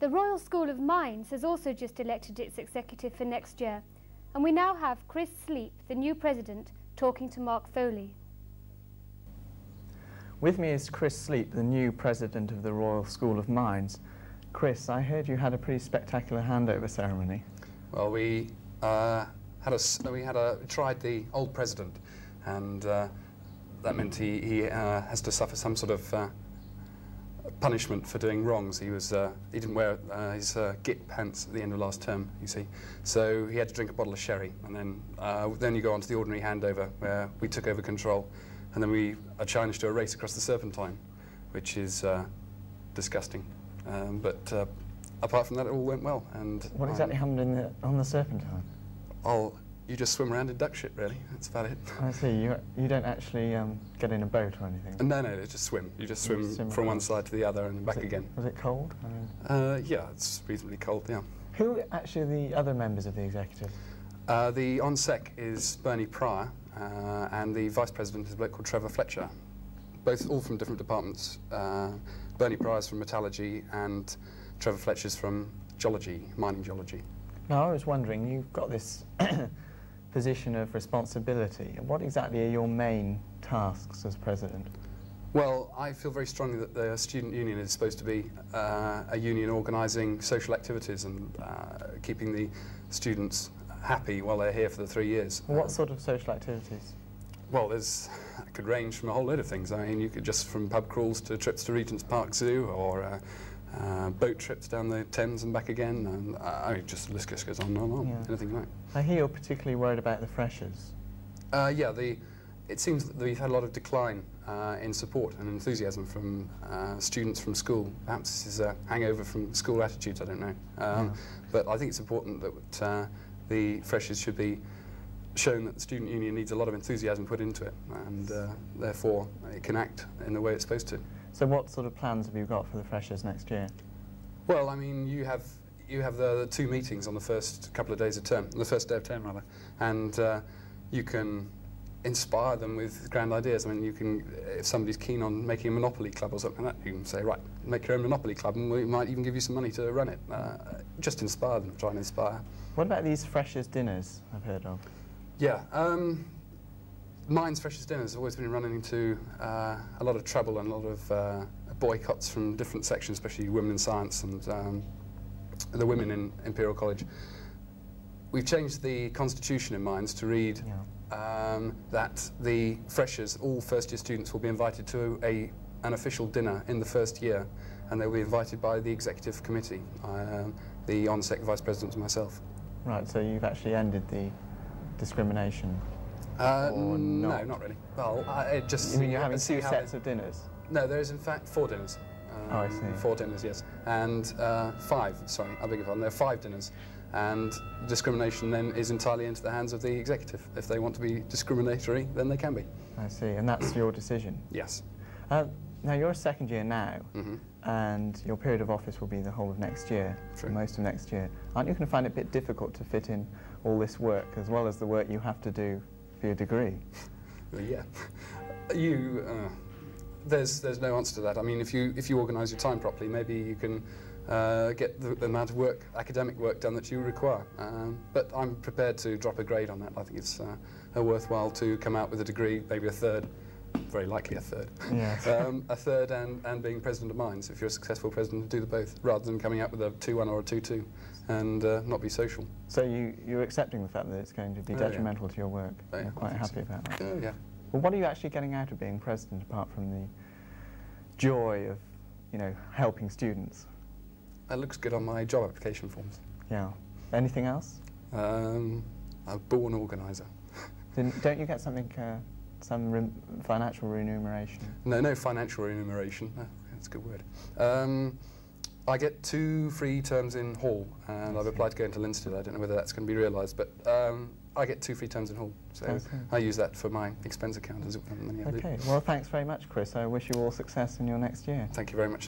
The Royal School of Mines has also just elected its executive for next year, and we now have Chris Sleap, the new president, talking to Mark Foley. With me is Chris Sleap, the new president of the Royal School of Mines. Chris, I heard you had a pretty spectacular handover ceremony. Well, we tried the old president, and that meant he has to suffer some sort of punishment for doing wrongs. He didn't wear his git pants at the end of last term, you see, so he had to drink a bottle of sherry, and then you go on to the ordinary handover where we took over control, and then we are challenged to a race across the Serpentine, which is disgusting. But apart from that, it all went well. And what exactly happened on the Serpentine? Oh, you just swim around in duck shit, really. That's about it. I see. You don't actually get in a boat or anything? No, you just swim. You just swim from one side to the other and back again. Was it cold? Yeah, it's reasonably cold, yeah. Who are actually the other members of the executive? The on-sec is Bernie Pryor, and the vice president is a bloke called Trevor Fletcher. All from different departments. Bernie Pryor's from metallurgy and Trevor Fletcher's from geology, mining geology. Now, I was wondering, you've got this position of responsibility. What exactly are your main tasks as president? Well, I feel very strongly that the student union is supposed to be a union organising social activities and keeping the students happy while they're here for the 3 years. What sort of social activities? Well, it could range from a whole load of things. I mean, you could just from pub crawls to trips to Regent's Park Zoo, or boat trips down the Thames and back again, and I mean, just the list just goes on and on, yeah. Anything like. I hear you're particularly worried about the freshers. Yeah, it seems that we've had a lot of decline in support and enthusiasm from students from school. Perhaps this is a hangover from school attitudes, I don't know. Yeah. But I think it's important that the freshers should be shown that the student union needs a lot of enthusiasm put into it, and therefore it can act in the way it's supposed to. So what sort of plans have you got for the freshers next year? Well, I mean, you have the 2 meetings on the first couple of days of term, the first day of term rather, and you can inspire them with grand ideas. I mean, you can, if somebody's keen on making a Monopoly club or something like that, you can say, right, make your own Monopoly club, and we might even give you some money to run it. Just inspire them, try and inspire. What about these freshers' dinners I've heard of? Yeah, Mines Freshers' Dinners have always been running into a lot of trouble and a lot of boycotts from different sections, especially women in science and the women in Imperial College. We've changed the constitution in Mines to read that the freshers, all first-year students, will be invited to an official dinner in the first year, and they'll be invited by the executive committee, the on-sec vice president and myself. Right, so you've actually ended the discrimination? No, not really. Well, it just... You mean you're having 2 sets of dinners? No, there is in fact 4 dinners. Oh, I see. 4 dinners, yes. And 5, sorry, I beg your pardon, there are 5 dinners. And discrimination then is entirely into the hands of the executive. If they want to be discriminatory, then they can be. I see, and that's your decision? Yes. Now, you're a second year now, and your period of office will be the whole of next year, most of next year. Aren't you going to find it a bit difficult to fit in all this work, as well as the work you have to do for your degree? Well, yeah. There's no answer to that. I mean, if you organise your time properly, maybe you can get the amount of work, academic work done that you require. But I'm prepared to drop a grade on that. I think it's worthwhile to come out with a degree, maybe a third, very likely a third. Yes. A third and being president of Mines, if you're a successful president, do the both, rather than coming out with a 2-1 or a 2-2 and not be social. So you're accepting the fact that it's going to be detrimental to your work? You're quite happy about that? Yeah. Well, what are you actually getting out of being president, apart from the joy of, helping students? That looks good on my job application forms. Yeah. Anything else? I'm a born organiser. Don't you get something, some financial remuneration? No financial remuneration. That's a good word. I get 2 free terms in Hall, and I've applied to go into Linstead. I don't know whether that's going to be realised, but I get 2 free terms in Hall, so I use that for my expense account as well. Okay, well, thanks very much, Chris. I wish you all success in your next year. Thank you very much.